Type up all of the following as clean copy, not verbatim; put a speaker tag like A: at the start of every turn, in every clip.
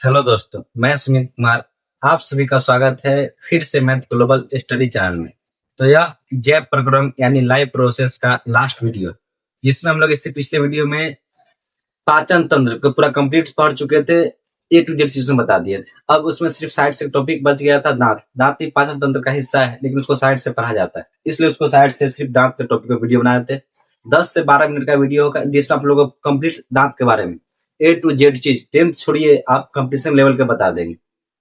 A: Hello दोस्तों, मैं सुमित कुमार। आप सभी का स्वागत है फिर से मैथ ग्लोबल स्टडी चैनल में। तो यह जैव प्रोग्राम यानी लाइव प्रोसेस का लास्ट वीडियो, जिसमें हम लोग इससे पिछले वीडियो में पाचन तंत्र को पूरा कंप्लीट पढ़ चुके थे। ए टू जेड चीज में बता दिए थे। अब उसमें सिर्फ साइड से टॉपिक बच गया था दांत। दांत भी पाचन तंत्र का हिस्सा है, लेकिन उसको साइड से पढ़ा जाता है, इसलिए उसको साइड से सिर्फ दांत के टॉपिक पर वीडियो बनाए थे। 10 से 12 मिनट का वीडियो होगा, जिसमें आप लोगों को कंप्लीट दांत के बारे में ए टू जेड चीज, 10th छोड़िए, आप कंपटीशन लेवल के बता देंगे।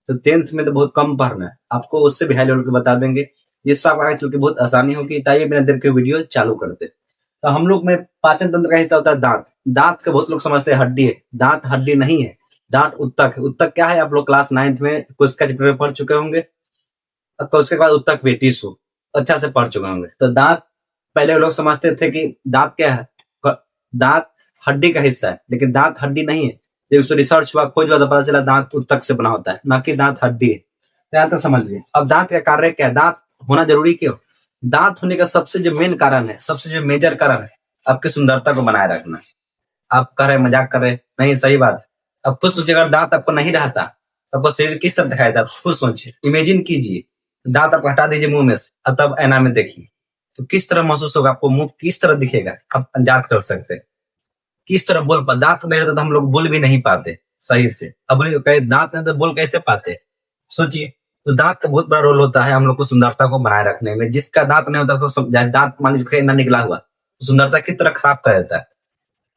A: तो 10th में तो बहुत कम पढ़ना है, आपको उससे भी हाई लेवल के बता देंगे, जिससे आपको आगे चल के बहुत आसानी होगी। ताइए बिना देर के वीडियो चालू करते। तो हम लोग में पाचन तंत्र का हिस्सा होता है दांत। दांत के बहुत लोग समझते हैं हड्डी है, दांत हड्डी नहीं है, दांत उत्तक है। उत्तक क्या है? आप लोग क्लास 9th में कोशिका चैप्टर में पढ़ चुके होंगे। उसके बाद उत्तक भी टिश्यू अच्छा से पढ़ चुके होंगे। तो दांत पहले लोग समझते थे कि दांत क्या है, दांत हड्डी का हिस्सा है, लेकिन दांत हड्डी नहीं है। जब उसको रिसर्च हुआ, खोज हुआ, तो पता चला दांत उत्तक से बना होता है, ना कि दांत हड्डी है। यहाँ तक समझ लीजिए। अब दांत का कार्य क्या है, दांत होना जरूरी क्यों? दांत होने का सबसे जो मेन कारण है, सबसे जो मेजर कारण है, आपकी सुंदरता को बनाए रखना। आप कह रहे मजाक कर रहे, नहीं सही बात है। अब खुद सोचिए, अगर दांत आपको नहीं रहता तो आपको शरीर किस तरह दिखाई देता? खुद सोचिए, इमेजिन कीजिए। दांत आप हटा दीजिए मुंह में से, अब तब ऐना में देखिए तो किस तरह महसूस होगा आपको, मुंह किस तरह दिखेगा, आप अंदाज कर सकते हैं। किस तरह बोल पा, दांत नहीं रहता तो हम लोग बोल भी नहीं पाते सही से। अब कहे दांत नहीं तो बोल कैसे पाते? सोचिए। तो दांत का बहुत बड़ा रोल होता है हम लोग को सुंदरता को बनाए रखने में। जिसका दांत नहीं होता तो दांत मान लीजिए ना निकला हुआ, तो सुंदरता किस तरह खराब कर देता है।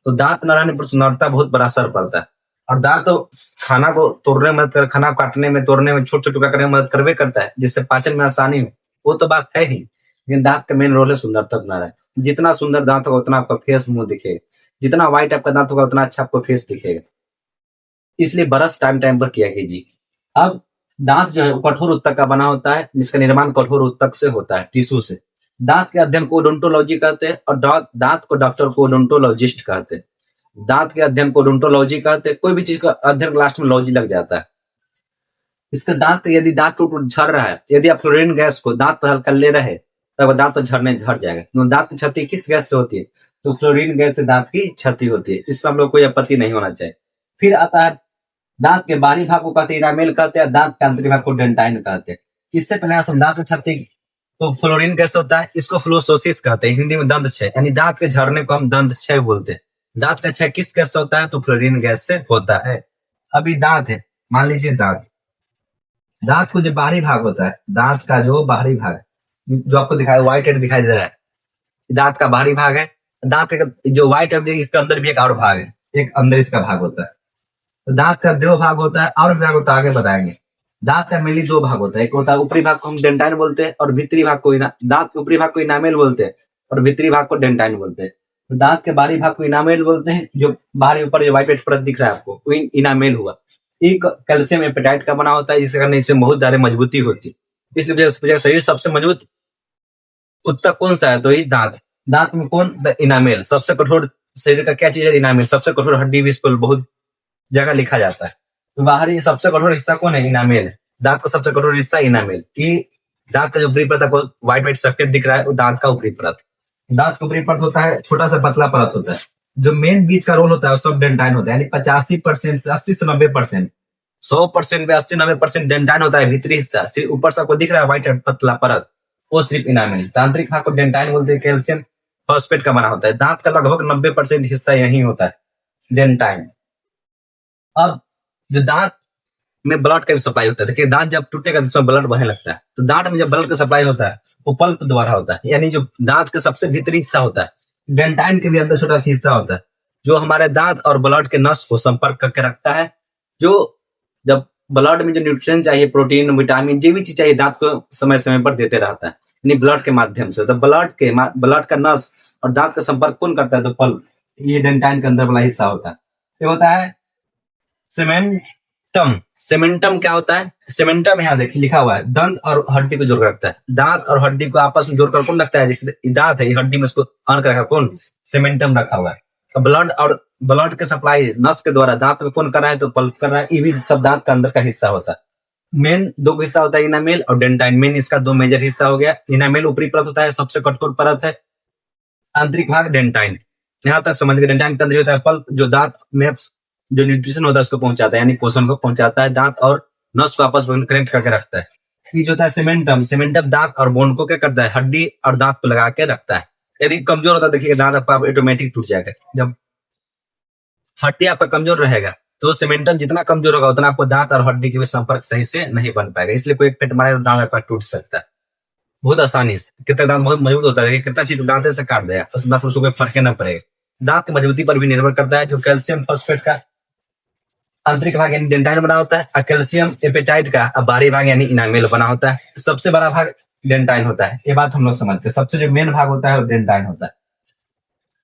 A: तो दांत न रहने पर सुंदरता बहुत बड़ा असर पड़ता है। और दांत तो खाना को तोड़ने में मदद कर, खाना काटने में, तोड़ने में, छोटे छोटे टुकड़ा करने में मदद करवे करता है, जिससे पाचन में आसानी हो। वो तो बात है ही, लेकिन दांत का मेन रोल है सुंदरता बना रहा है। जितना सुंदर दांत होगा उतना आपका फेस मुंह दिखेगा, जितना व्हाइट आपका दांत होगा उतना अच्छा आपको फेस दिखेगा। इसलिए ब्रश टाइम टाइम पर किया कीजिए। अब दांत जो है कठोर उत्तक का बना होता है, जिसका निर्माण कठोर उत्तक से होता है, टिश्यू से। दांत के अध्ययन को ओडोंटोलॉजी कहते हैं, और दांत को डॉक्टर को ओडोंटोलॉजिस्ट कहते हैं। दांत के अध्ययन को ओडोंटोलॉजी कहते हैं। कोई भी चीज का अध्ययन लास्ट में लॉजी लग जाता है। इसका दांत, यदि दांत टूट झड़ रहा है, यदि आप फ्लोरीन गैस को दांत पर हल्का ले रहे तब दांत पर झड़ जाएगा। तो दांत की क्षति किस गैस से होती है? तो फ्लोरीन गैस से दांत की क्षति होती है। इसमें हम लोग कोई आपत्ति नहीं होना चाहिए। फिर आता है दांत के बाहरी भाग को कहते हैं इनामेल कहते हैं, दांत के आंतरिक भाग को डेंटाइन कहते हैं। इससे पहले हम दांत की क्षति तो फ्लोरीन गैस होता है, इसको फ्लोरोसिस कहते हैं, हिंदी में दंत क्षय, यानी दांत के झड़ने को हम दंत क्षय बोलते हैं। दांत का क्षय किस गैस से होता है? तो फ्लोरीन गैस से होता है। अभी दांत है, मान लीजिए दांत को जो बाहरी भाग होता है, दांत का जो बाहरी भाग जो आपको दिखाया व्हाइट हेड दिखाई दे रहा है, दांत का बाहरी भाग है। दांत का जो व्हाइट हेड, इसके अंदर भी एक और भाग है, एक अंदर इसका भाग होता है। तो दांत का दो भाग होता है, और भाग होता है, आगे बताएंगे। दांत का मेनली दो भाग होता है, एक होता है ऊपरी भाग को हम डेंटाइन बोलते हैं, और भीतरी भाग को दांत के ऊपरी भाग को इनामेल बोलते हैं, और भीतरी भाग को डेंटाइन बोलते हैं। तो दांत के बाहरी भाग को इनामेल बोलते हैं, जो बाहरी ऊपर जो व्हाइट परत दिख रहा है आपको, वो इनामेल हुआ। एक कैल्शियम एपेटाइट का बना होता है, जिसके कारण इसमें बहुत ज्यादा मजबूती होती है। इसलिए शरीर सबसे मजबूत उत्तक कौन सा है? तो ये दांत। दांत में कौन? इनामेल। सबसे कठोर शरीर का क्या चीज है? इनामेल। सबसे कठोर हड्डी भी इसको बहुत जगह लिखा जाता है। तो बाहरी सबसे कठोर हिस्सा कौन है? इनामेल। दांत का सबसे कठोर हिस्सा इनामेल। दांत का जो ऊपरी परत आपको व्हाइट व्हाइट सर्कल दिख रहा है, वो दांत का ऊपरी परत। दांत का ऊपरी परत होता है, छोटा सा पतला परत होता है। जो मेन बीच का रोल होता है वो सब डेंटाइन होता है, यानी 85% से 80 से 90%, 100% में 80-90% डेंटाइन होता है भीतरी हिस्सा। सिर्फ ऊपर से आपको दिख रहा है व्हाइट पतला परत, वो सिर्फ इनामेल। तांत्रिक भाग को डेंटाइन बोलते हैं, कैल्शियम फॉस्फेट का बना होता है। दांत का लगभग 90% हिस्सा यही होता है, डेंटाइन। अब जो दांत में ब्लड का भी सप्लाई होता है, देखिए दांत जब टूटेगा तो उसमें ब्लड बहने लगता है। तो दांत में जब ब्लड का सप्लाई होता है वो पल्प द्वारा होता है, यानी जो दांत का सबसे भीतरी हिस्सा होता है, डेंटाइन के भी अंदर छोटा सा हिस्सा होता है, जो हमारे दांत और ब्लड के नस को संपर्क करके रखता है। जो जब ब्लड में जो न्यूट्रिएंट चाहिए, प्रोटीन, विटामिन, जो भी चीज चाहिए, दांत को समय समय पर देते रहता है, यानी ब्लड के माध्यम से। तो ब्लड का नस और दांत का संपर्क कौन करता है? तो पल्प, ये डेंटाइन के अंदर वाला हिस्सा होता है। ये होता है सेमेंटम। सेमेंटम क्या होता है? सेमेंटम यहाँ देखिए लिखा हुआ है, दंत और हड्डी को जोड़ रखता है। दांत और हड्डी को आपस में जोड़कर कौन रखता है? जैसे दांत है, हड्डी में उसको अन कर रखा कौन? सेमेंटम रखा हुआ है। ब्लड के सप्लाई नस के द्वारा दांत में कौन कर रहा है? तो पल्प कर रहा है। ये भी सब दांत का अंदर का हिस्सा होता है। मेन दो हिस्सा होता है, इनामेल और डेंटाइन। मेन इसका दो मेजर हिस्सा हो गया। इनामेल ऊपरी परत होता है, सबसे कठोर परत है। आंतरिक भाग डेंटाइन। यहाँ तक समझ गए। डेंटाइन के अंदर होता है पल्प, जो दांत में जो न्यूट्रिशन होता है उसको पहुंचाता है, यानी पोषण को पहुंचाता है। दांत और नस को आपस में कनेक्ट करके रखता है। ये जो होता है सीमेंटम, सीमेंटम दांत और बोन को क्या करता है, हड्डी और दांत को लगा के रखता है। यदि कमजोर होता है, देखिएगा दांत आपका ऑटोमेटिक टूट जाएगा। जब हड्डी आपका कमजोर रहेगा तो सीमेंटम जितना कमजोर होगा उतना आपको दांत और हड्डी के बीच संपर्क सही से नहीं बन पाएगा, इसलिए कोई पेट मारे तो दांत आपका टूट सकता है बहुत आसानी से। कितना दांत बहुत मजबूत होता है, कितना चीज दांत से काट देगा तो दांत उसको कोई फर्क न पड़ेगा। दांत की मजबूती पर भी निर्भर करता है जो कैल्शियम फॉस्फेट का आंतरिक भाग यानी डेंटाइन बना होता है और कैल्शियम एपेटाइट का बाहरी भाग यानी इनामेल बना होता है। सबसे बड़ा भाग डेंटाइन होता है, ये बात हम लोग समझते हैं। सबसे जो मेन भाग होता है वो डेंटाइन होता है।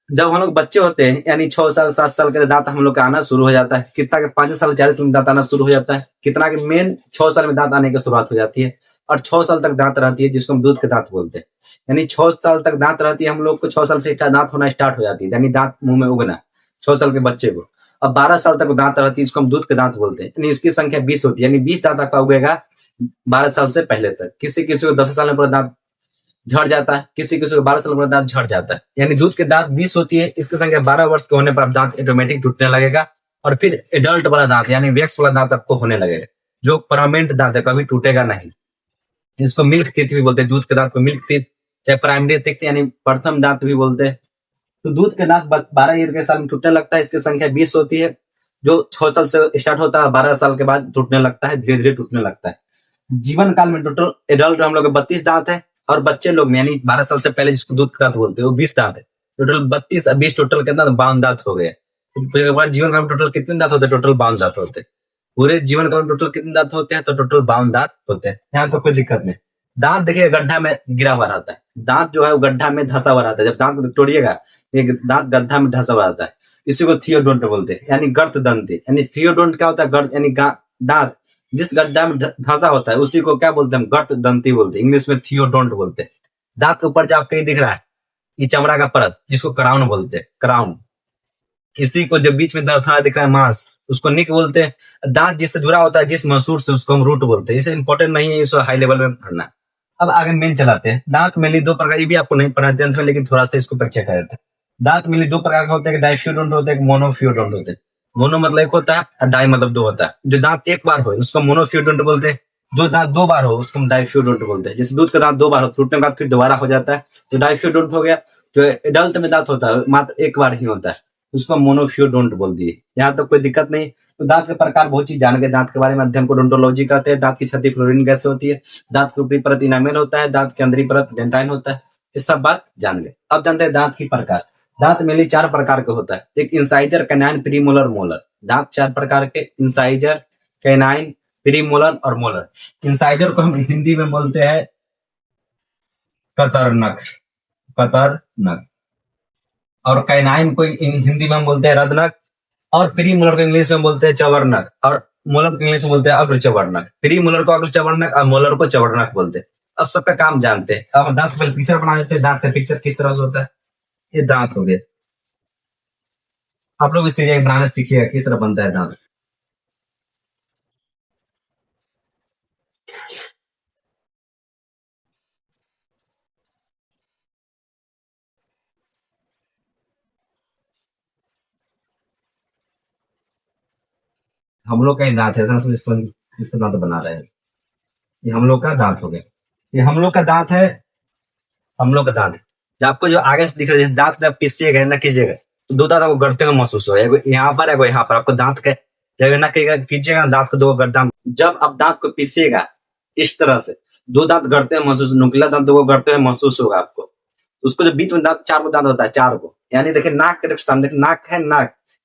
A: जब हम लोग बच्चे होते हैं यानी 6 साल 7 साल के दांत हम लोग का आना शुरू हो जाता है। कितना के 5 साल 4 साल में दांत आना शुरू हो जाता है। कितना के मेन 6 साल में दांत आने की शुरुआत हो जाती है और 6 साल तक दांत रहती है, जिसको हम दूध के दांत बोलते हैं। यानी 6 साल तक दांत रहती है, हम लोग को 6 साल से दांत होना स्टार्ट हो जाती है, यानी दांत मुंह में उगना 6 साल के बच्चे को। अब 12 साल तक दांत रहती है, इसको हम दूध के दांत बोलते हैं। यानी इसकी संख्या 20 होती है, यानी 20 दांत आपका उगेगा 12 साल से पहले तक। किसी किसी को 10 साल में पूरा दांत झड़ जाता है, किसी किसी को 12 साल में दांत झड़ जाता है। यानी दूध के दांत 20 होती है, इसकी संख्या 12 वर्ष के होने पर दांत ऑटोमेटिक टूटने लगेगा और फिर एडल्ट वाला दांत यानी वैक्स वाला दांत आपको होने लगेगा, जो परमानेंट दांत है, कभी टूटेगा नहीं। इसको मिल्क टीथ भी बोलते हैं, दूध के दांत को मिल्क टीथ चाहे प्राइमरी टीथ यानी प्रथम दांत भी बोलते हैं। तो दूध के दांत 12 ईयर के साल में टूटने लगता है, इसकी संख्या 20 होती है, जो 6 साल से स्टार्ट होता है, 12 साल के बाद टूटने लगता है, धीरे धीरे टूटने लगता है। जीवन काल में टोटल एडल्ट हम लोग 32 दांत है और बच्चे लोग में यानी 12 साल से पहले जिसको दूध का दांत बोलते हैं वो 20 दांत है। टोटल 32 और 20 टोटल कितना 52 दांत हो गए। जीवन काल में टोटल कितने दांत होते हैं, टोटल 52 दांत होते हैं। पूरे जीवन काल में टोटल कितने दांत होते हैं, तो टोटल 52 दांत होते हैं। यहाँ तो कोई दिक्कत नहीं। दांत देखिए गड्ढा में गिरा हुआ रहता है, दांत जो है वो गड्ढा में धंसा हुआ रहता है। जब दांत तोड़िएगा एक दांत गड्ढा में धंसा हुआ रहता है, इसी को थियोडोंट बोलते हैं, यानी गर्त दंती। यानी थियोडोंट क्या होता है, गर्त यानी दांत जिस गड्ढा में धंसा होता है उसी को क्या बोलते हैं, गर्त दंती बोलते हैं, इंग्लिश में थियोडोंट बोलते हैं। दांत के ऊपर जो आपको दिख रहा है ये चमड़ा का परत, जिसको क्राउन बोलते हैं, क्राउन। इसी को जो बीच में दरथरा दिख रहा है मांस, उसको निक बोलते हैं। दांत जिससे जुड़ा होता है जिस मसूर से, उसको हम रूट बोलते हैं। इसे इंपॉर्टेंट नहीं है, इसको हाई लेवल में पढ़ना। अब आगे मेन चलाते हैं। दांत मेनली 2 प्रकार, ये भी आपको नहीं पढ़ना टेंथ में, लेकिन थोड़ा सा इसको परिचय कर देते हैं। दांत मेनली 2 प्रकार का होता है, डाइफ्यूडोंट होता है, मोनोफ्यूडोंट होते हैं। मोनो मतलब एक होता है और डाई मतलब 2 होता है। जो दांत एक बार हो उसको मोनोफ्यूडोंट बोलते हैं, जो दांत 2 बार हो उसको हम डाइफ्यूडोंट बोलते हैं। जैसे दूध का दांत 2 बार हो, टूटने के बाद फिर दोबारा हो जाता है तो डाइफ्यूडोंट हो गया। जो एडल्ट में दांत होता है मात्र एक बार ही होता है, उसको मोनोफ्यूडोंट बोल दिए। यहाँ तक कोई दिक्कत नहीं। तो दांत के प्रकार बहुत चीज जान गए। दांत के बारे में अध्ययन को ओडोंटोलॉजी कहते हैं। दांत की छत्ती फ्लोरीन गैस होती है, दांत की ऊपरी परत इनामेल होता है, दांत की अंदरी परत डेंटाइन होता है। ये सब बात जान गए। अब जानते हैं दांत की प्रकार। दांत मेनली 4 प्रकार के होता है। एक इंसाइजर, कैनाइन, प्रीमोलर, मोलर। दांत 4 प्रकार के, इंसाइजर, कैनाइन, प्रीमोलर और मोलर। इंसाइजर को हम हिंदी में बोलते हैं कतरनक, कतरनक। और कैनाइन को हिंदी में हम बोलते हैं रदनक, और प्री मोलर को इंग्लिश में बोलते हैं चवर्णक, और मोलर को इंग्लिश में बोलते हैं अग्र चवर्णक। प्री मोलर को अग्र चवर्णक और मोलर को चवर्णक बोलते हैं। अब सबका काम जानते हैं। अब दांत का पिक्चर बना देते हैं। दांत का पिक्चर किस तरह से होता है, ये दांत हो गए। आप लोग इसे बनाना सीखिएगा किस तरह बनता है दांत। हम लोग का ही दांत है, इसका दांत बना रहे हैं। ये हम लोग का दांत हो गया। ये हम लोग का दांत है, हम लोग का दांत। जो आपको जो आगे से दिख रहा है, जैसे दांत जब पीसिएगा ना कीजिएगा तो 2 दांत आपको गड़ते हुए महसूस हो, यहाँ पर है यहाँ पर। आपको दांत के जब ना कीजिएगा दांत को 2 गर्दन, जब आप दांत को पीसिएगा इस तरह से 2 दांत गड़ते हुए महसूस, नुकीला दांत 2 गड़ते हुए महसूस होगा आपको। उसको जो बीच में दांत 4 दांत होता है, 4 को, यानी देखिए नाक के सामने, नाक है,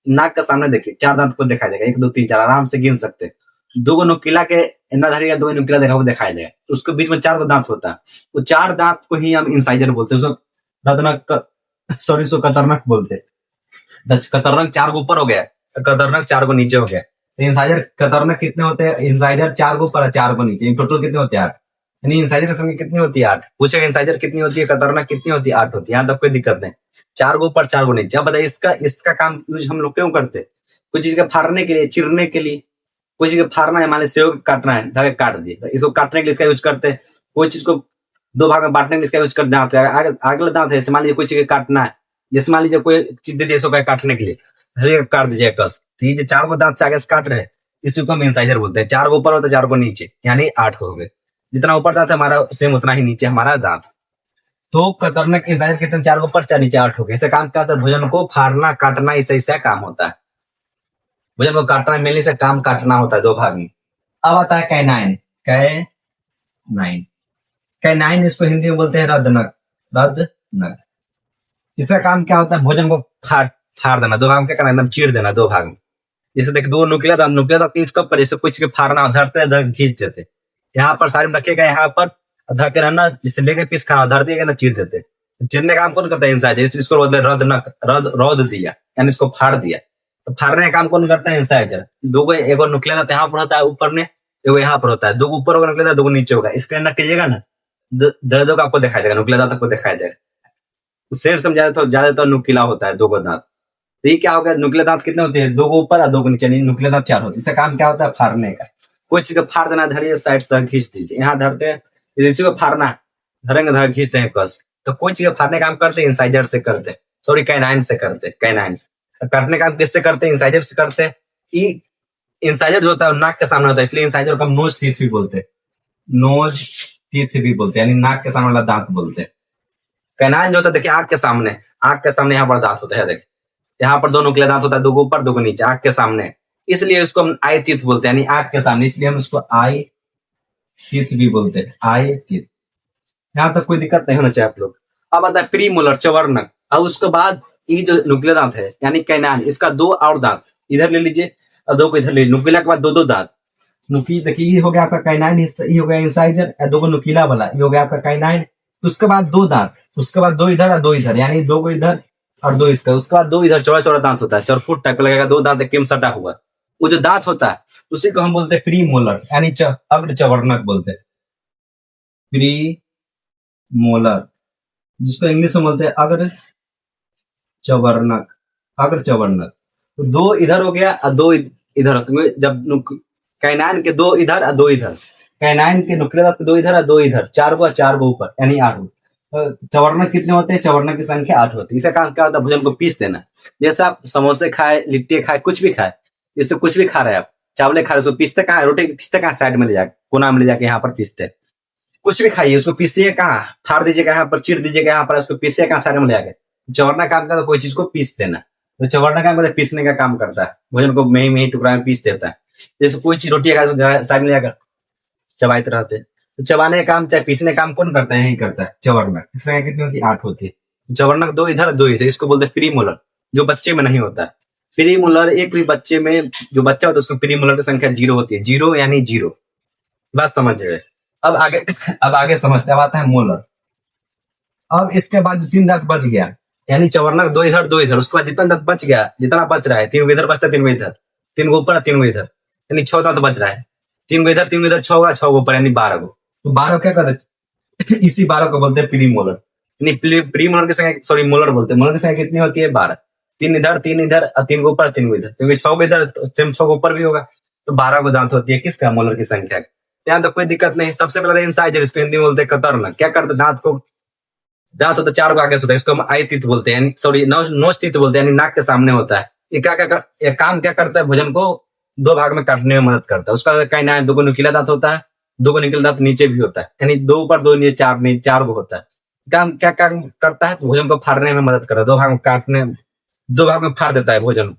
A: नाक का सामने देखिए 4 दांत को दिखाई देगा। 1 2 3 4 आराम से गिन सकते हैं। 2 नुकीला के एना धरिएगा, 2 नुकीला देखा वो दिखाई देगा। उसके बीच में 4 दांत होता है। वो 4 दांत को ही हम इंसाइजर बोलते हैं। उसको रदनक, सॉरी उसको कतरनक बोलते हैं। कतरनक 4 को ऊपर हो गया, कतरनक 4 को नीचे हो गया। तो इंसाइजर कतरनक कितने होते हैं, इंसाइजर 4 को ऊपर 4 को नीचे, टोटल कितने होते हैं 8। यानी इंसाइजर की संख्या कितनी होती है 8। पूछेगा इंसाइजर कितनी होती है, कतरनक कितनी होती है, 8 होती है। यहाँ तक कोई दिक्कत नहीं। 4 को ऊपर 4 को नीचे। अब बताइए इसका काम यूज हम लोग क्यों करते हैं, कुछ चीज का फाड़ने के लिए, चिरने के लिए। कोई चीज फाड़ना है, मान लीजिए सेव काटना है, धागे काट दिए, इसको काटने के लिए इसका यूज करते हैं। कोई चीज को 2 भाग में बांटने के लिए इसका यूज करते हैं। अगला दांत है, मान लीजिए कोई चीज काटना है, जैसे मान लीजिए कोई चीज दे दी इसको काटने के लिए, हर एक काट दीजिए कस। तो ये जो 4 गो दांत से आगे से काट रहे हैं, इसी को हम इंसाइजर बोलते हैं। 4 गो ऊपर होते हैं, 4 गो नीचे, यानी 8 हो गए। जितना ऊपर दांत है हमारा, सेम उतना ही नीचे हमारा दांत। तो कतरने के इंसाइजर कितने, 4 गो ऊपर, 4 नीचे, 8 हो गए। इससे काम क्या होता है, भोजन को फाड़ना काटना, इससे काम होता है। भोजन को काटना मिलने से काम काटना होता है 2 भाग में। अब आता है कैनाइन। कैनाइन कैनाइन इसको हिंदी में बोलते हैं रदनक। रदनक इसका काम क्या होता है, भोजन को फाड़ फाड़ देना। 2 भाग में क्या करना, एकदम चीर देना 2 भाग में। जैसे देखिए 2 नुकीला दांत ईंट कब पर, जैसे कुछ के फाड़ना, धरते धर खींच देते। यहाँ पर साइड में रखेगा, यहाँ पर धर के रहना, जिससे लेके पीस खाना, धर दिएगा ना, चीर देते। चीरने का काम कौन करता है, इंसाइजर। इसको बोलते हैं रदनक। रौद दिया यानी इसको फाड़ दिया। तो फाड़ने का काम कौन करता है, इंसाइजर। 2 गो, एगो नुकीला दांत यहाँ पर होता है ऊपर में, एगो यहाँ पर होता है। 2 गो ऊपर होगा नुकीला दांत, 2 गो नीचे होगा। इसके अंदर कीजिएगा ना, दर्द को आपको दिखाई देगा, नुकीला दांत आपको दिखाई देगा। शेर समझा तो ज्यादातर नुकीला होता है 2 गो दांत। तो ये क्या हो गया, नुकीले दांत कितने होते हैं, 2 गो ऊपर और 2 गो नीचे, नुकीले दांत 4 होते हैं। इसका काम क्या होता है, फाड़ने का। कोई चीज को फाड़ देना, धरिए साइड से खींच दीजिए, यहाँ धरते हैं, इसी को फाड़ना, धरेंगे धर खींचते हैं कस। तो कोई चीज को फाड़ने का काम करते हैं, इंसाइजर से करते, सॉरी कैनाइन से करते, कैनाइन से। काटने का काम किससे करते हैं, इंसाइजर से करते हैं। ये इंसाइजर जो होता है नाक के सामने होता है, इसलिए इंसाइजर को हम नोज टीथ भी बोलते हैं। नोज टीथ भी बोलते हैं, यानी नाक के सामने वाला दांत बोलते हैं। कैनाइन जो होता है, देखिए आंख के सामने, यहाँ पर दांत होता है, देखिए यहाँ पर 2 नुकीले दांत होता है, 2 गो ऊपर 2 गो नीचे, आंख के सामने। इसलिए इसको हम आई टीथ बोलते हैं, यानी आंख के सामने, इसलिए हम इसको आई टीथ भी बोलते हैं, आई टीथ। यहाँ तक कोई दिक्कत नहीं होना चाहिए आप लोग। अब आता है प्री मोलर, चवर्णक। अब उसके बाद ये जो नुकीले दांत है यानी कैनाइन, इसका 2 और दांत इधर ले लीजिए और 2 को इधर ले लीजिए। नुकीला के बाद 2 दांत। नुकी देखिए, ये हो गया आपका कैनाइन, ये हो गया इंसाइजर, 2 गो नुकीला वाला, ये हो गया आपका कैनाइन। उसके बाद 2 दांत, उसके बाद 2 इधर और 2 इधर, यानी 2 को इधर और 2 इसका। उसके बाद 2 इधर चौड़ा चौड़ा दांत होता है, चौफुट टाइप का लगेगा, 2 दांत एक में सटा हुआ। वो जो दांत होता है उसी को हम बोलते हैं प्री मोलर, यानी अग्र चवर्णक बोलते हैं। प्री मोलर, जिसको इंग्लिश में बोलते हैं अग्र चवर्णक। अग्र चवर्णक। तो 2 इधर हो गया और 2 इधर। जब कैनाइन के 2 इधर और 2 इधर, कैनाइन के नुकीले दांत के 2 इधर और 2 इधर, 4 गो 4 गो ऊपर, यानी 8 गो। चवर्णक कितने होते हैं, चवर्णक की संख्या 8 होती है। इसका काम क्या होता है, भोजन को पीस देना। जैसे आप समोसे खाए, लिट्टी खाए, कुछ भी खाए, जैसे कुछ भी खा रहे हैं आप, चावले खा रहे हैं, उसको पीसते कहाँ, रोटी पीसते कहाँ, साइड में ले जाके, कोना में ले जाके यहाँ पर पीसते हैं। कुछ भी खाइए, उसको पीसिए कहाँ, फाड़ दीजिएगा यहाँ पर, चीर दीजिएगा यहाँ पर, उसको पीसिए कहाँ, साइड में ले जाके। चवर्णक काम करता है कोई चीज को पीस देना। तो चवर्णक काम करता है पीसने का काम करता है, भोजन को मही मही टुकड़ा में पीस देता है। जैसे कोई चीज रोटी खाए तो साइड में जाकर चबाते रहते हैं। तो चबाने का काम चाहे पीसने का काम कौन करता है, यही करता है चवर्णक। इसकी कितनी होती है, 8 होती है। चवर्णक 2 इधर 2 इधर, इसको बोलते हैं प्री मोलर, जो बच्चे में नहीं होता है। प्री मोलर, एक भी बच्चे में जो बच्चा होता है उसको प्री मोलर की संख्या 0 होती है। 0 यानी 0। बात समझ गए। अब आगे समझते, अब आता है मोलर। अब इसके बाद जो 3 दांत बच गया, यानी चवर्णक 2 इधर 2 इधर, उसके बाद जितना दांत बच गया, जितना बच रहा है, 3 गो इधर बचता है, 3 गो इधर, 3 गो ऊपर 3 गो इधर, यानी 6 दांत बच रहा है। 3 गो इधर 3 गो इधर, 6 होगा, 6 गो ऊपर, यानी 12 गो। तो 12 क्या करते हैं इसी 12 को बोलते हैं प्री मोलर। यानी प्री मोलर की संख्या, सॉरी मोलर बोलते हैं। मोलर की संख्या कितनी होती है, 12। 3 इधर 3 इधर और 3 गो ऊपर 3 गो इधर, क्योंकि 6 गो इधर सेम 6 गो ऊपर भी होगा। तो 12 गो दांत होती है किसका, मोलर की संख्या। यहाँ तो कोई दिक्कत नहीं। सबसे पहले इंसाइजर, इसको हिंदी में बोलते हैं कतरना। क्या करते, दांत होता है 4 गो आगे से होता है, इसको हम आई टीथ बोलते हैं, सॉरी नोज टीथ बोलते हैं, यानी नाक के सामने होता है। ये काम क्या करता है, भोजन को 2 भाग में काटने में मदद करता है। उसका कैनाइन 2 गो नुकीला दांत होता है, 2 गो नुकीला दांत नीचे भी होता है, यानी 2 ऊपर 2 नीचे, 4 गो होता है। काम क्या काम करता है, भोजन को फाड़ने में मदद करता है, 2 भाग में काटने, 2 भाग में फाड़ देता है भोजन।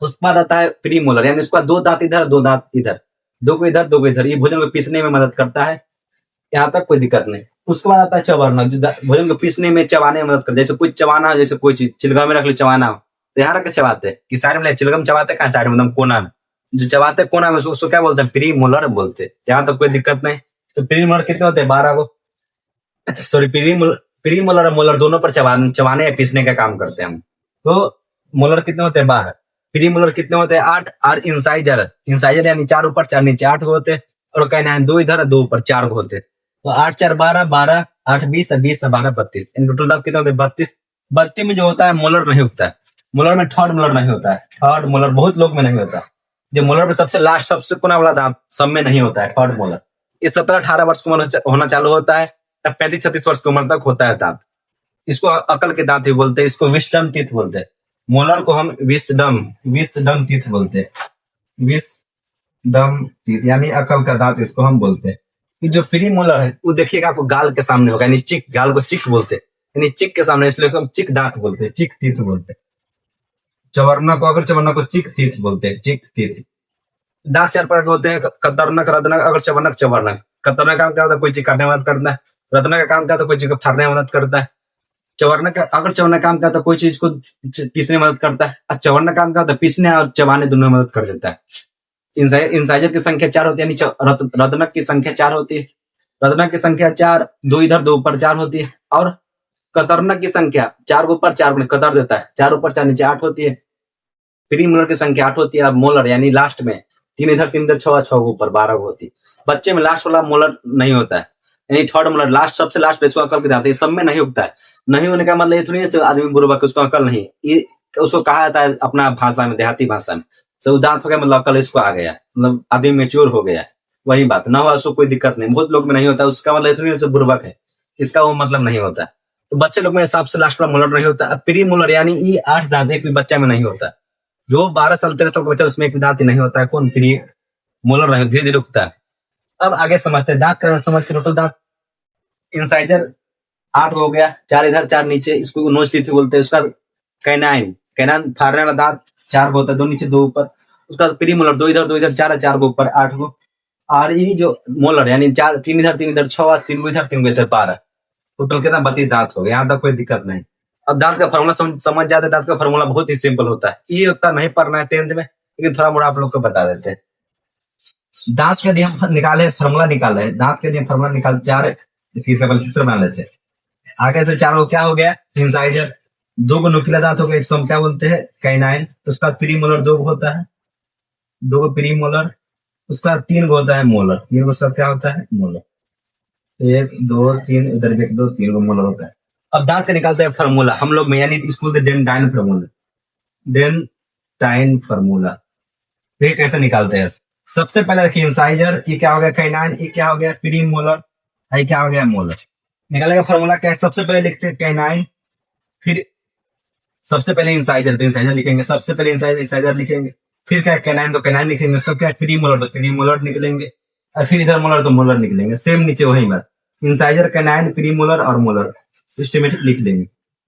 A: उसके बाद आता है प्री मोलर, यानी उसका 2 दांत इधर 2 दांत इधर, 2 को इधर 2 को इधर, ये भोजन को पीसने में मदद करता है। यहाँ तक कोई दिक्कत नहीं। उसके बाद आता है चवर्णक, जो भोजन को पीसने में, चबाने में मदद करता है। जैसे कुछ चबाना हो, जैसे कोई चीज चिलगम में रख लो, चबाना हो, तो यहाँ रख के चबाते कि साइड में, चिलगम चबाते कहाँ, साइड में एकदम कोना में, जो चबाते कोना में, उसको क्या बोलते हैं, प्री मोलर बोलते हैं। यहाँ तक कोई दिक्कत नहीं। तो प्री मोलर कितने होते हैं, 12 गो। सॉरी, प्री मोलर और मोलर दोनों पर चबाने या पीसने का काम करते हैं हम। तो मोलर कितने होते हैं, 12। प्री मोलर कितने होते हैं, 8। और इंसाइजर यानी 4 ऊपर 4 नीचे, 8 गो होते हैं। और कैनाइन 2 इधर 2 ऊपर, 4 गो होते हैं। तो 8 4 12, 12 8 20 और 20 12 32, इन टोटल दांत कितने होते हैं, 32। बच्चे में जो होता है मोलर नहीं होता है, मोलर में थर्ड मोलर नहीं होता है। थर्ड मोलर बहुत लोग में नहीं होता। जो मोलर में सबसे लास्ट, सबसे कोना वाला दांत सब में नहीं होता है, थर्ड मोलर। ये 17-18 वर्ष की उम्र होना चालू होता है, तब 35-36 वर्ष की उम्र तक होता है दांत। इसको अकल के दांत भी बोलते हैं, इसको विस्डम टीथ बोलते हैं। मोलर को हम विस्डम टीथ बोलते हैं। विस्डम टीथ यानी अकल का दांत इसको हम बोलते हैं। ये जो फ्री मोलर है वो देखिएगा आपको गाल के सामने होगा, यानी चिक, गाल को चिक बोलते हैं, यानी चिक के सामने, इसलिए हम चिक दांत बोलते हैं, चिक टीथ बोलते हैं। चवरना को अगर चवरना को चिक टीथ बोलते हैं, चिक टीथ। दांत चार प्रकार के होते हैं, कतरनक, रत्नक, अगर चवरनक, चवरनक। कतरनक काम क्या होता है, कोई चीज काटने में मदद करता है। रत्नक का काम क्या होता है, कोई चीज को फाड़ने में मदद करता है। चवरनक का, अगर चवरनक काम क्या होता है, कोई चीज को पीसने में मदद करता है। और चवरनक काम क्या होता है, पीसने और चबाने दोनों में मदद कर देता है। इंसाइजर की संख्या 4 होती है, यानी रत्नक की संख्या 4 होती है। रत्नक की संख्या 4, 2 इधर 2 ऊपर 4 होती है। और कतरनक की संख्या 4 ऊपर 4 कतर देता है, 4 ऊपर 4 नीचे 8 होती है। प्री मोलर की संख्या 8 होती है। अब मोलर यानी लास्ट में 3 इधर 3 इधर 6 ऊपर 12 होती है। बच्चे में लास्ट वाला मोलर नहीं होता है, यानी थर्ड मोलर लास्ट, सबसे लास्ट इसको अकल के दांत है, सब में नहीं उगता है। नहीं होने का मतलब ये थोड़ी है आदमी बुरा कि उसको अकल नहीं, ये उसको कहा जाता है अपना भाषा में, देहाती भाषा में, सब दांत हो गया मतलब अकल इसको आ गया, मतलब आदमी मेच्योर हो गया, वही बात ना हुआ उसको कोई दिक्कत नहीं। बहुत लोग में नहीं होता, उसका मतलब थोड़ी है बुर्बक है, इसका वो मतलब नहीं होता। तो बच्चे लोग में हिसाब से लास्ट वाला मोलर नहीं होता। प्री मोलर यानी ये 8 दांत एक भी बच्चा में नहीं होता। जो 12 साल 13 साल का बच्चा उसमें एक भी दांत ही नहीं होता है, कौन प्री मोलर नहीं, धीरे धीरे उगता है। अब आगे समझते हैं दांत का, समझ के टोटल दांत इंसाइजर 8 हो गया, 4 इधर 4 नीचे, इसको नोच टीथ बोलते हैं। उसका कैनाइन फाड़ने वाला दांत 4 होता है, 2 नीचे 2 ऊपर। उसका प्री मोलर 2 इधर 2 इधर 4 4 को ऊपर 8 को। और ये जो मोलर यानी 4 3 इधर 3 इधर 6, 3 को इधर 3 को इधर 12, टोटल कितना 32 दांत हो गया। यहाँ तक कोई दिक्कत नहीं। अब दांत का फॉर्मूला समझ जाते हैं। दांत का फॉर्मूला बहुत ही सिंपल होता है, ये उतना नहीं पढ़ना है 10th में, लेकिन थोड़ा मोड़ा आप लोग को बता देते हैं। दांत के लिए हम निकाले फॉर्मूला निकाले, दांत के लिए फॉर्मूला निकाल 4 बना लेते हैं। आगे से 4 को क्या हो गया, इंसाइजर। 2 को नुकीला दांत हो गया, इसको हम क्या बोलते हैं, कैनाइन। उसका प्री मोलर 2 होता है, 2 को प्री मोलर। उसका 3 को होता है मोलर, 3 को उसका क्या होता है, मोलर। 1 2 3 इधर 1 2 3 को मोलर होता है। अब दांत का निकालते हैं फॉर्मूला हम लोग में, यानी स्कूल से डेंटाइन फॉर्मूला, डेंटाइन फॉर्मूला। ये कैसे निकालते हैं, सबसे पहले देखिए इंसाइजर, ये क्या हो गया कैनाइन, ये क्या हो गया प्री मोलर, ये क्या हो गया मोलर। निकालने का फॉर्मूला क्या है, सबसे पहले लिखते हैं कैनाइन, फिर सबसे पहले इंसाइजर, तो इंसाइजर लिखेंगे, सबसे पहले इंसाइजर लिखेंगे, फिर क्या कैनाइन, तो कैनाइन लिखेंगे, उसका क्या प्री मोलर, तो प्री मोलर निकलेंगे, और फिर इधर मोलर तो मोलर निकलेंगे, सेम नीचे वही बात, इंसाइजर कैनाइन प्री मोलर और मोलर सिस्टमेटिक लिख लेंगे।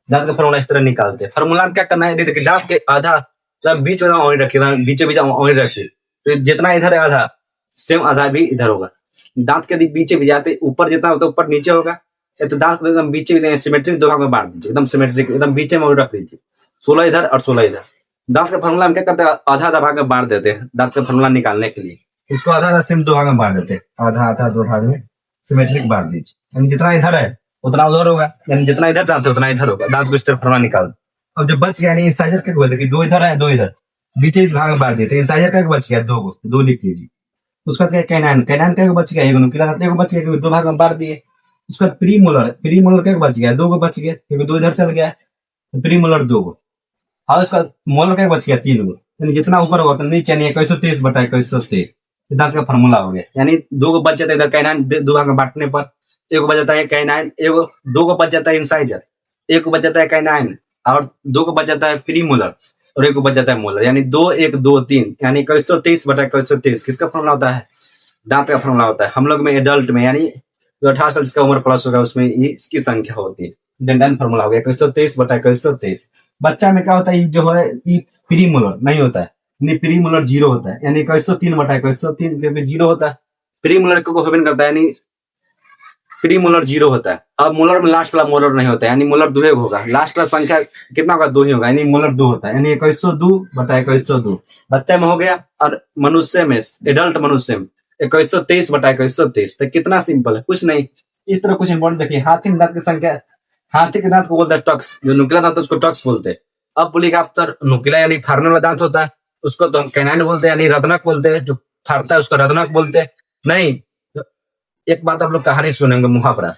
A: दांत का फॉर्मूला इस तरह निकालते हैं। फॉर्मूला में क्या करना है, देखिए दांत के आधा बीच में वहीं रखिए, बीच वहीं रखिए, तो जितना इधर है आधा सेम आधा भी इधर होगा। दांत के बीच भी जाते ऊपर जितना होता है ऊपर नीचे होगा, तो दांत को एकदम बीच में सिमेट्रिक 2 भाग में बांट दीजिए, एकदम सिमेट्रिक, एकदम बीच में रख दीजिए, 16 इधर और 16 इधर। दांत का फॉर्मूला हम क्या करते हैं, आधा आधा भाग में बांट देते हैं दांत का फॉर्मूला निकालने के लिए। इसको आधा आधा सेम 2 भाग में बांट देते हैं, आधा आधा 2 भाग में सिमेट्रिक बांट दीजिए, यानी जितना इधर है उतना उधर होगा, यानी जितना इधर दांत है उतना इधर होगा। दांत को इस तरह फॉर्मूला निकाल। अब जब बच गया, यानी इंसाइजर क्या बोलते कि 2 इधर है 2 इधर, बीच भाग में बांट देते हैं। इंसाइजर क्या बच गया, 2 लिख दीजिए। उसका क्या कैनाइन, कैनाइन क्या बच गया, 1 नुकीला दांत को बच गया, 2 भाग में बांट दिए। उसका प्री मोलर क्या बच गया, 2 को बच गया, क्योंकि 2 इधर चल गया, तो प्री मोलर 2 को। और उसका मोलर क्या बच गया, 3 को, यानी जितना ऊपर होगा तो नीचे नहीं, 2123/2123 दांत का फॉर्मूला हो गया। यानी 2 को बच जाता है इधर कैनाइन, 2 भाग में बांटने पर 1 को बच जाता है कैनाइन, 2 को बच जाता है इंसाइजर, 1 को बच जाता है कैनाइन, और 2 को बच जाता है प्री मोलर, और 1 को बच जाता है मोलर, यानी 2 1 2 3, यानी 2123/2123 किसका फॉर्मूला होता है, दांत का फॉर्मूला होता है। हम लोग में एडल्ट में, यानी जो 18 साल जिसका उम्र प्लस होगा उसमें इसकी संख्या होती है। डेंटाइन फॉर्मूला हो गया 2123/2123। बच्चा में क्या होता है, जो है प्री मोलर नहीं होता है, यानी प्री मोलर 0 होता है, यानी 2103/2103 क्योंकि 0 होता है। प्री मोलर को होवन करता है, यानी प्री मोलर 0 होता है। अब मोलर में लास्ट वाला मोलर नहीं होता है, यानी मोलर 2 होगा, लास्ट वाला संख्या कितना होगा, 2 ही होगा, यानी मोलर 2 होता है, यानी 2102/2102 बच्चा में हो गया। और मनुष्य में, एडल्ट मनुष्य में 2123/2123। तो कितना सिंपल है, कुछ नहीं। इस तरह कुछ इंपॉर्टेंट देखिए, हाथी के दांत की संख्या, हाथी के दांत को बोलते हैं टक्स, जो नुकीला दांत है उसको टक्स बोलते हैं। अब बोलिएगा आप सर नुकीला यानी फाड़ने वाला दांत होता है, उसको तो हम कैनाइन बोलते हैं, यानी रत्नक बोलते हैं, जो फाड़ता है उसको रत्नक बोलते हैं। नहीं, एक बात आप लोग कहानी सुनेंगे, मुहावरा,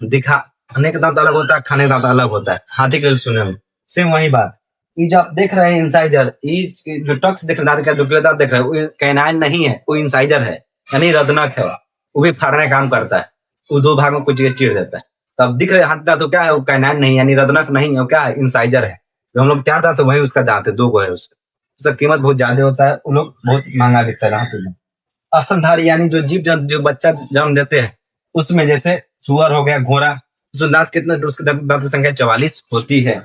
A: दिखाने का दांत अलग होता है, खाने का दांत अलग होता है, हाथी के लिए सुनेंगे सेम वही बात। ये जो आप देख रहे हैं इंसाइजर, जो टक्स देख रहे हैं, नुकीला दांत देख रहे हैं, वो कैनाइन नहीं है, वो इंसाइजर है, यानी रत्नक है, वो भी फाड़ने का काम करता है, वो 2 भाग में कुछ चीर देता है। तो अब दिख रहे हाथ दांत, तो क्या है, वो कैनाइन नहीं, यानी रत्नक नहीं है, वो क्या है, इंसाइजर है, जो हम लोग 4 दांत है वही उसका दांत है, 2 गो है उसका कीमत बहुत ज्यादा होता है, वो लोग बहुत महंगा बिकता है दांत में। स्तनधारी यानी जो जीव जंतु जो बच्चा जन्म देते हैं उसमें जैसे सुअर हो गया, घोड़ा, उसमें दांत कितना, उसके दांत की संख्या 44 होती है।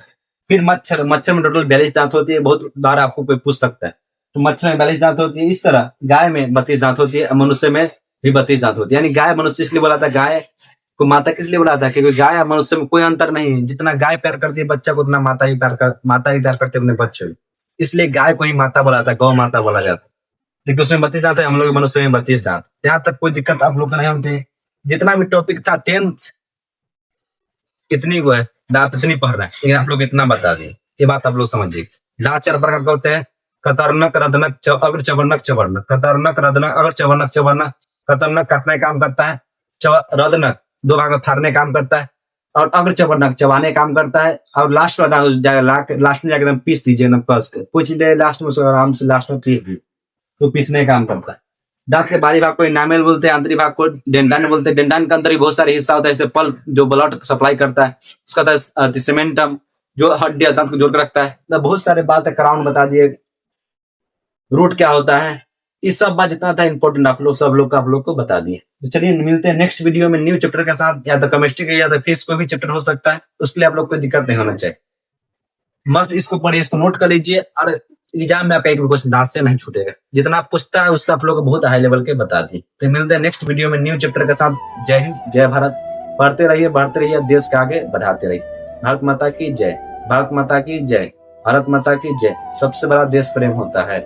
A: फिर मच्छर में टोटल 42 दांत होती है। बहुत बार आपको कोई पूछ सकता है, तो मच्छर में 42 दांत होती है। इस तरह गाय में 32 दांत होती है, मनुष्य में भी 32 दांत होती है। यानी गाय मनुष्य इसलिए बोला था, गाय को माता किस लिए बोला था, क्योंकि गाय और मनुष्य में कोई अंतर नहीं है। जितना गाय प्यार करती है बच्चा को, उतना माता ही प्यार करती है अपने बच्चे को। इसलिए गाय को ही माता बोला था, गौ माता बोला जाता है। देखिए उसमें 32 दांत है, हम लोग मनुष्य में 32 दांत। यहाँ तक कोई दिक्कत आप लोग को नहीं होती। जितना भी टॉपिक था 10th इतनी को है, दांत इतनी पढ़ रहे हैं, लेकिन आप लोग इतना बता दिए। ये बात आप लोग समझिए। दांत 4 प्रकार के होते हैं, कतरनक, रदनक, अग्र चवर्णक, चवर्णक। कतरनक, रदनक, अग्र चवर्णक, चवर्णक। कतरनक काटने का काम करता है, रदनक 2 भाग में फाड़ने का काम करता है, और अग्र चवर्णक चबाने का काम करता है। और लास्ट में लास्ट में जाकर एकदम पीस दीजिए, एकदम कस के कुछ दे लास्ट में, उसको आराम से लास्ट में पीस दीजिए, तो पीसने का काम करता है। दांत के बाहरी भाग को इनामेल बोलते हैं, आंतरिक भाग को डेंडान बोलते हैं। डेंडान के अंदर भी बहुत सारे हिस्सा होता है, जैसे पल्प जो ब्लड सप्लाई करता है, उसका सीमेंटम जो हड्डी दांत को जोड़ के रखता है। तो बहुत सारे बात है, क्राउन बता दिए, रूट क्या होता है, इस सब बात जितना था इंपॉर्टेंट आप लोग को बता दिए। तो चलिए मिलते हैं नेक्स्ट वीडियो में न्यू चैप्टर के साथ, या तो केमिस्ट्री के या तो फिजिक्स कोई भी चैप्टर हो सकता है, उसके लिए आप लोग कोई दिक्कत नहीं होना चाहिए। मस्त इसको पढ़िए, इसको नोट कर लीजिए, और एग्जाम में आपका एक भी क्वेश्चन दांत से नहीं छूटेगा। जितना आप पूछता है उससे आप लोग को बहुत हाई लेवल के बता दिए। तो मिलते हैं नेक्स्ट वीडियो में न्यू चैप्टर के साथ। जय हिंद, जय भारत। पढ़ते रहिए, बढ़ते रहिए, देश को आगे बढ़ाते रहिए। भारत माता की जय, भारत माता की जय, भारत माता की जय। सबसे बड़ा देश प्रेम होता है।